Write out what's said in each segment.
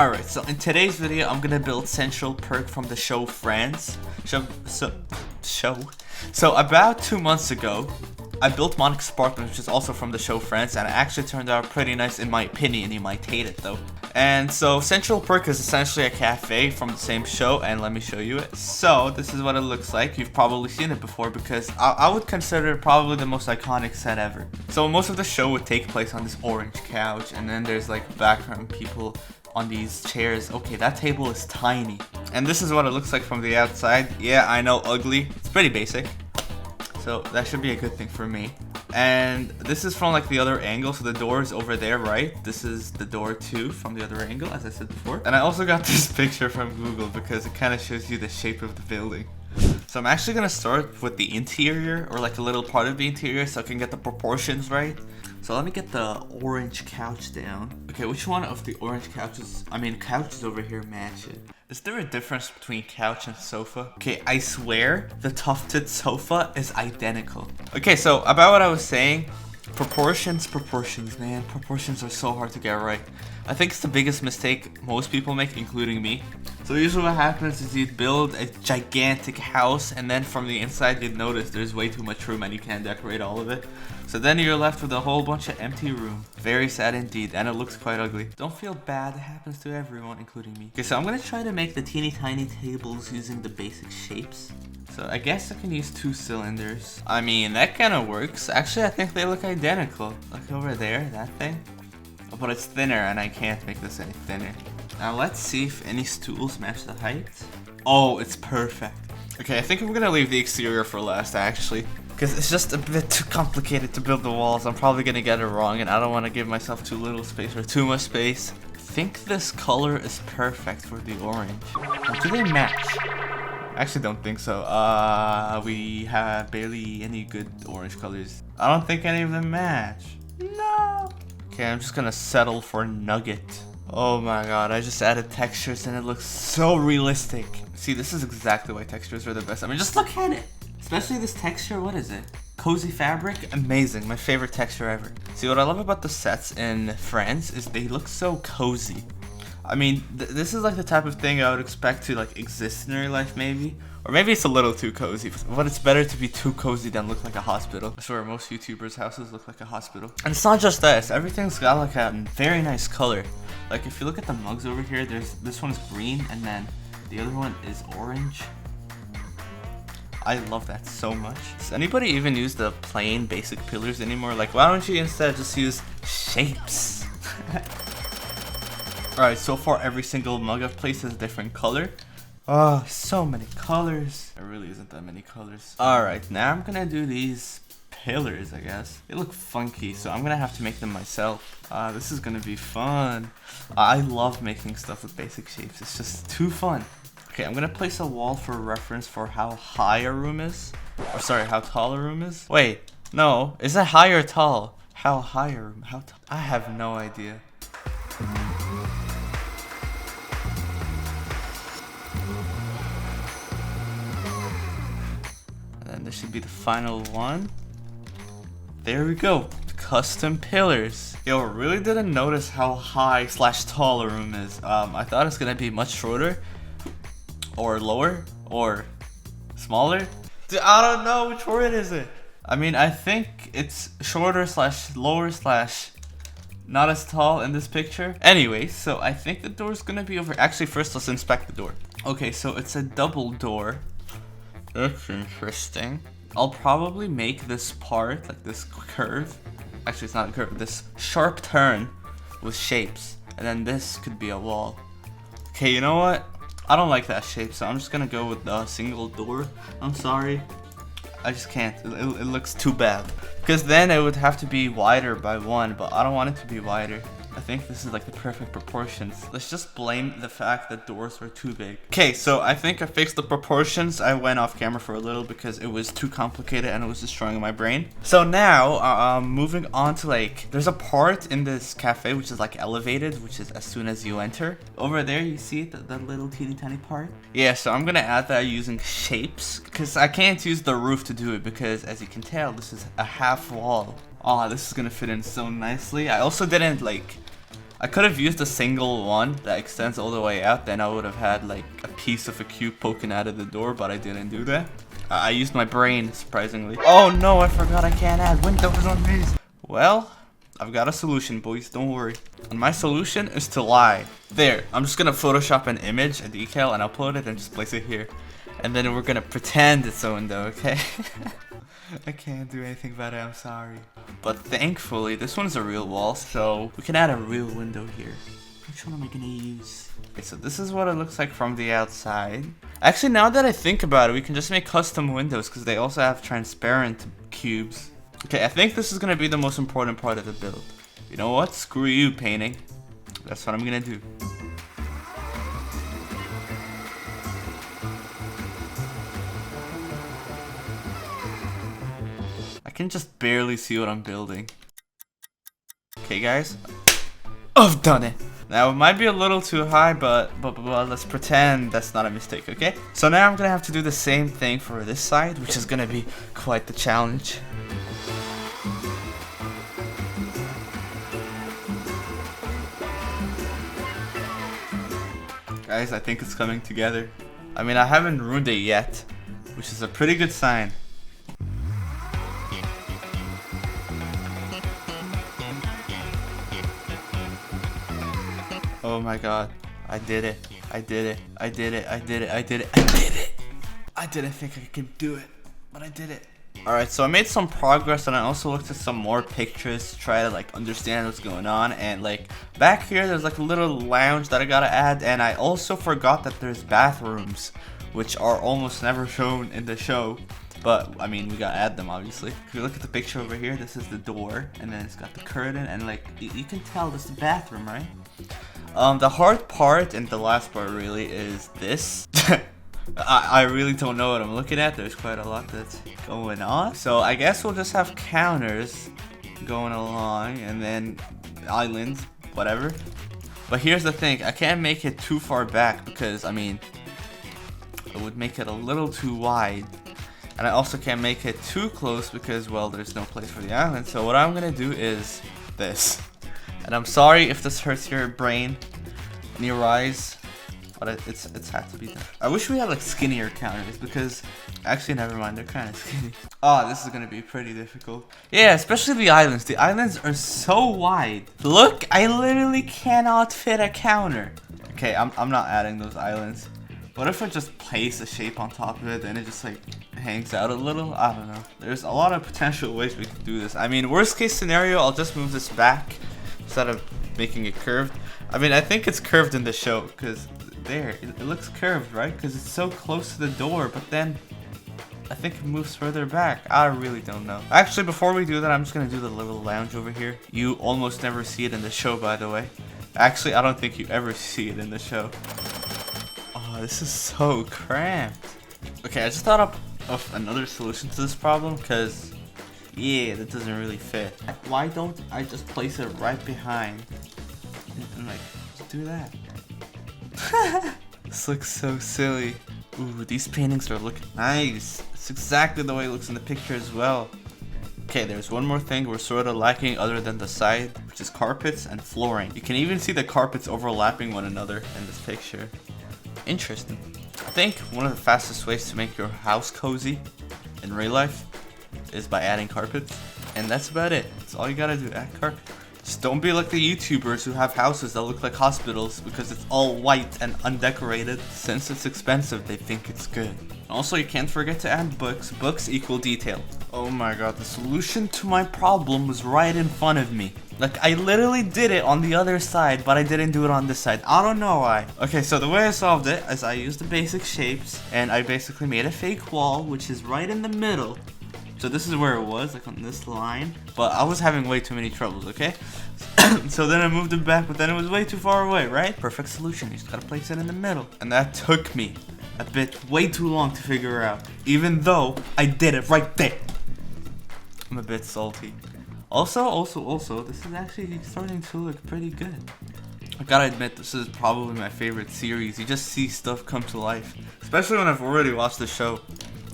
Alright, so in today's video, I'm gonna build Central Perk from the show Friends. So about 2 months ago, I built Bloxburg, which is also from the show Friends, and it actually turned out pretty nice in my opinion. You might hate it though. And so Central Perk is essentially a cafe from the same show, and let me show you it. So this is what it looks like. You've probably seen it before because I would consider it probably the most iconic set ever. So most of the show would take place on this orange couch, and then there's like background people on these chairs. Okay, that table is tiny. And this is what it looks like from the outside. Yeah, I know, ugly. It's pretty basic. So that should be a good thing for me. And this is from like the other angle, so the door is over there, right? This is the door too from the other angle, as I said before. And I also got this picture from Google because it kind of shows you the shape of the building. So I'm actually gonna start with the interior, or like a little part of the interior, so I can get the proportions right. So let me get the orange couch down. Okay, which one of the orange couches, couches over here match it? Is there a difference between couch and sofa? Okay, I swear the tufted sofa is identical. Okay, so about what I was saying, proportions, man. Proportions are so hard to get right. I think it's the biggest mistake most people make, including me. So usually what happens is you'd build a gigantic house, and then from the inside you'd notice there's way too much room and you can't decorate all of it. So then you're left with a whole bunch of empty room. Very sad indeed, and it looks quite ugly. Don't feel bad, it happens to everyone, including me. Okay, so I'm gonna try to make the teeny tiny tables using the basic shapes. So I guess I can use 2 cylinders. I mean, that kind of works. Actually, I think they look identical. Look over there, that thing. Oh, but it's thinner, and I can't make this any thinner. Now let's see if any stools match the height. Oh, it's perfect. Okay, I think I'm gonna leave the exterior for last, actually. Because it's just a bit too complicated to build the walls. I'm probably gonna get it wrong, and I don't want to give myself too little space or too much space. I think this color is perfect for the orange. Now, do they match? I actually don't think so. We have barely any good orange colors. I don't think any of them match. No. Okay, I'm just gonna settle for nugget. Oh my god, I just added textures and it looks so realistic. See, this is exactly why textures are the best. I mean, just look at it. Especially this texture, what is it? Cozy fabric? Amazing, my favorite texture ever. See, what I love about the sets in Friends is they look so cozy. I mean, this is like the type of thing I would expect to like exist in real life, maybe. Or maybe it's a little too cozy, but it's better to be too cozy than look like a hospital. I swear most YouTubers' houses look like a hospital. And it's not just this, everything's got like a very nice color. Like if you look at the mugs over here, this one's green and then the other one is orange. I love that so much. Does anybody even use the plain basic pillars anymore? Like, why don't you instead just use shapes? Alright, so far every single mug I've placed is a different color. Oh, so many colors. There really isn't that many colors. Alright, now I'm gonna do these pillars, I guess. They look funky, so I'm gonna have to make them myself. This is gonna be fun. I love making stuff with basic shapes. It's just too fun. Okay, I'm gonna place a wall for reference for how high a room is. Or sorry, how tall a room is. Wait, no. Is it high or tall? How high a room? How tall? I have no idea. And this should be the final one. There we go. Custom pillars. Yo, really didn't notice how high / tall a room is. I thought it's gonna be much shorter. Or lower, or smaller. Dude, I don't know, which one is it? I mean, I think it's shorter / lower / not as tall in this picture. Anyway, so I think the door's gonna be over. Actually, first let's inspect the door. Okay, so it's a double door. That's interesting. I'll probably make this part, like this curve. Actually, it's not a curve, this sharp turn with shapes. And then this could be a wall. Okay, you know what? I don't like that shape, so I'm just gonna go with the single door. I'm sorry. I just can't. It looks too bad. Because then it would have to be wider by 1, but I don't want it to be wider. I think this is like the perfect proportions. Let's just blame the fact that doors were too big. Okay, so I think I fixed the proportions. I went off camera for a little because it was too complicated and it was destroying my brain. So now, moving on to like, there's a part in this cafe which is like elevated, which is as soon as you enter. Over there, you see it, that little teeny tiny part? Yeah, so I'm gonna add that using shapes because I can't use the roof to do it because as you can tell, this is a half wall. Oh, this is gonna fit in so nicely. I also didn't like I could have used a single one that extends all the way out, then I would have had like a piece of a cube poking out of the door, but I didn't do that. I used my brain, surprisingly. Oh no, I forgot I can't add windows on these. Well, I've got a solution, boys, don't worry. And my solution is to lie. There, I'm just gonna Photoshop an image, a decal, and upload it and just place it here. And then we're gonna pretend it's a window, okay? I can't do anything about it, I'm sorry. But thankfully, this one's a real wall, so we can add a real window here. Which one am I gonna use? Okay, so this is what it looks like from the outside. Actually, now that I think about it, we can just make custom windows because they also have transparent cubes. Okay, I think this is gonna be the most important part of the build. You know what? Screw you, painting. That's what I'm gonna do. I can just barely see what I'm building. Okay, guys. I've done it. Now, it might be a little too high, but let's pretend that's not a mistake, okay? So now I'm gonna have to do the same thing for this side, which is gonna be quite the challenge. Guys, I think it's coming together. I mean, I haven't ruined it yet, which is a pretty good sign. Oh my god, I did it. I did it. I did it. I did it. I did it. I did it. I didn't think I could do it, but I did it. Alright, so I made some progress and I also looked at some more pictures to try to like understand what's going on. And like back here there's like a little lounge that I gotta add, and I also forgot that there's bathrooms, which are almost never shown in the show. But I mean, we gotta add them obviously. If you look at the picture over here, this is the door, and then it's got the curtain, and like you can tell this is the bathroom, right? The hard part and the last part really is this. I really don't know what I'm looking at. There's quite a lot that's going on. So I guess we'll just have counters going along and then islands, whatever. But here's the thing, I can't make it too far back because, I mean, it would make it a little too wide. And I also can't make it too close because, well, there's no place for the island. So what I'm gonna do is this. And I'm sorry if this hurts your brain and your eyes, but it's had to be done. I wish we had like skinnier counters because, actually never mind, they're kind of skinny. Oh, this is gonna be pretty difficult. Yeah, especially the islands. The islands are so wide. Look, I literally cannot fit a counter. Okay, I'm not adding those islands. What if I just place a shape on top of it and it just like hangs out a little? I don't know. There's a lot of potential ways we could do this. I mean, worst case scenario, I'll just move this back instead of making it curved. I mean, I think it's curved in the show because there, it looks curved, right? Because it's so close to the door, but then I think it moves further back. I really don't know. Actually, before we do that, I'm just gonna do the little lounge over here. You almost never see it in the show, by the way. Actually, I don't think you ever see it in the show. Oh, this is so cramped. Okay, I just thought of another solution to this problem because, yeah, that doesn't really fit. Why don't I just place it right behind and like, just do that? This looks so silly. Ooh, these paintings are looking nice. It's exactly the way it looks in the picture as well. Okay, there's one more thing we're sort of lacking other than the side, which is carpets and flooring. You can even see the carpets overlapping one another in this picture. Interesting. I think one of the fastest ways to make your house cozy in real life is by adding carpets. And that's about it. That's all you gotta do, add carpet. Just don't be like the YouTubers who have houses that look like hospitals because it's all white and undecorated. Since it's expensive, they think it's good. Also, you can't forget to add books. Books equal detail. Oh my god, the solution to my problem was right in front of me. Like, I literally did it on the other side, but I didn't do it on this side. I don't know why. Okay, so the way I solved it is I used the basic shapes, and I basically made a fake wall, which is right in the middle. So this is where it was, like on this line. But I was having way too many troubles, okay? So then I moved it back, but then it was way too far away, right? Perfect solution, you just gotta place it in the middle. And that took me a bit way too long to figure out, even though I did it right there. I'm a bit salty. Also, this is actually starting to look pretty good. I gotta admit, this is probably my favorite series. You just see stuff come to life, especially when I've already watched the show.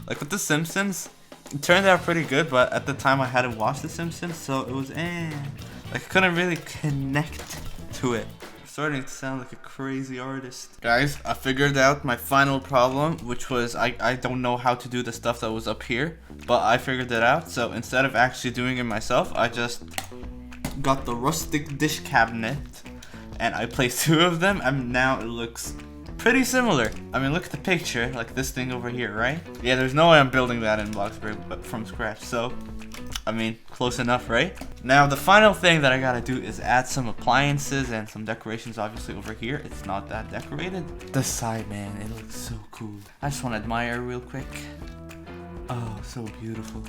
Like with The Simpsons, it turned out pretty good, but at the time I hadn't watched The Simpsons, so it was Like I couldn't really connect to it. I'm starting to sound like a crazy artist. Guys, I figured out my final problem, which was I don't know how to do the stuff that was up here, but I figured it out. So instead of actually doing it myself, I just got the rustic dish cabinet and I placed 2 of them, and now it looks pretty similar. I mean, look at the picture, like this thing over here, right? Yeah, there's no way I'm building that in Bloxburg but from scratch, so I mean, close enough, right? Now, the final thing that I gotta do is add some appliances and some decorations, obviously, over here. It's not that decorated. The side, man, it looks so cool. I just want to admire real quick. Oh, so beautiful.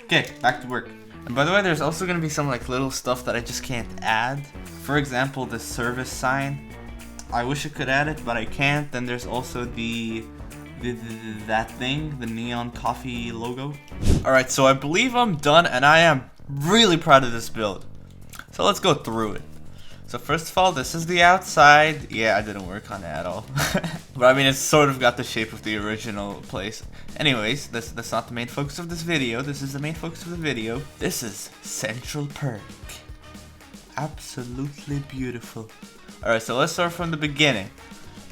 Okay, back to work. And by the way, there's also gonna be some like little stuff that I just can't add. For example, the service sign. I wish I could add it, but I can't. Then there's also that thing, the neon coffee logo. Alright, so I believe I'm done, and I am really proud of this build. So let's go through it. So first of all, this is the outside. Yeah, I didn't work on it at all. But I mean, it's sort of got the shape of the original place. Anyways, that's not the main focus of this video. This is the main focus of the video. This is Central Perk. Absolutely beautiful. Alright, so let's start from the beginning.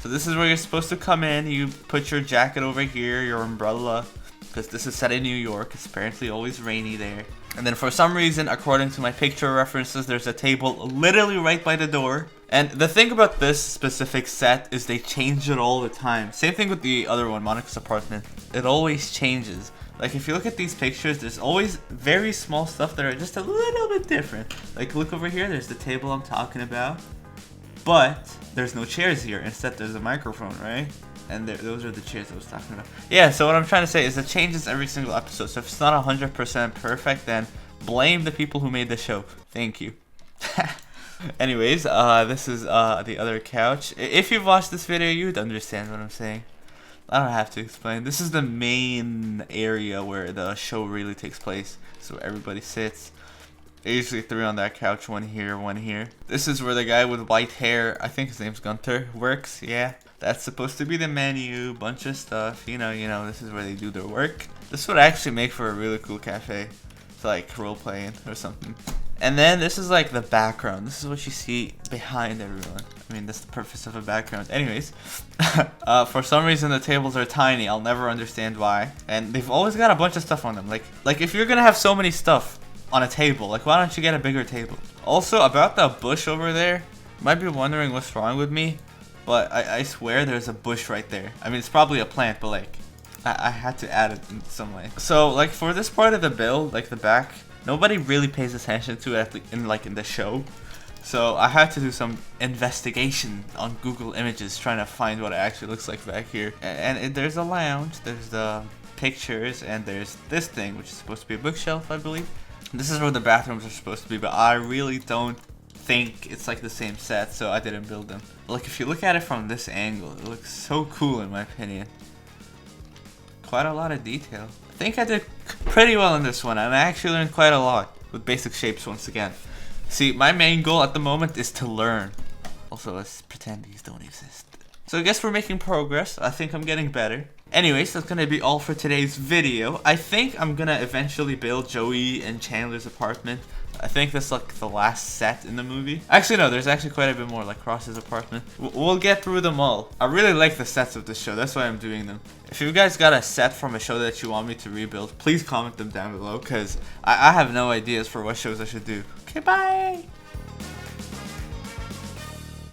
So this is where you're supposed to come in. You put your jacket over here, your umbrella, because this is set in New York. It's apparently always rainy there. And then for some reason, according to my picture references, there's a table literally right by the door. And the thing about this specific set is they change it all the time. Same thing with the other one, Monica's apartment. It always changes. Like if you look at these pictures, there's always very small stuff that are just a little bit different. Like look over here, there's the table I'm talking about. But there's no chairs here. Instead, there's a microphone, right? And those are the chairs I was talking about. Yeah, so what I'm trying to say is it changes every single episode. So if it's not 100% perfect, then blame the people who made the show. Thank you. Anyways, this is the other couch. If you've watched this video, you'd understand what I'm saying. I don't have to explain. This is the main area where the show really takes place. So everybody sits. Usually 3 on that couch, 1 here, 1 here. This is where the guy with white hair, I think his name's Gunter, works. Yeah, that's supposed to be the menu, bunch of stuff. You know, this is where they do their work. This would actually make for a really cool cafe. It's like role playing or something. And then this is like the background. This is what you see behind everyone. I mean, that's the purpose of a background. Anyways, for some reason the tables are tiny. I'll never understand why. And they've always got a bunch of stuff on them. Like if you're gonna have so many stuff on a table, like why don't you get a bigger table? Also, about the bush over there, you might be wondering what's wrong with me, but I swear there's a bush right there. I mean, it's probably a plant, but like I had to add it in some way. So like for this part of the build, like the back, nobody really pays attention to it in the show. So I had to do some investigation on Google Images trying to find what it actually looks like back here. And there's a lounge, there's the pictures, and there's this thing which is supposed to be a bookshelf, I believe. This is where the bathrooms are supposed to be, but I really don't think it's like the same set, so I didn't build them. Like if you look at it from this angle, it looks so cool in my opinion. Quite a lot of detail. I think I did pretty well in this one, and I actually learned quite a lot with basic shapes once again. See, my main goal at the moment is to learn. Also, let's pretend these don't exist. So I guess we're making progress. I think I'm getting better. Anyways, that's gonna be all for today's video. I think I'm gonna eventually build Joey and Chandler's apartment. I think that's like the last set in the movie. Actually, no, there's actually quite a bit more, like Ross's apartment. We'll get through them all. I really like the sets of this show. That's why I'm doing them. If you guys got a set from a show that you want me to rebuild, please comment them down below, because I have no ideas for what shows I should do. Okay, bye!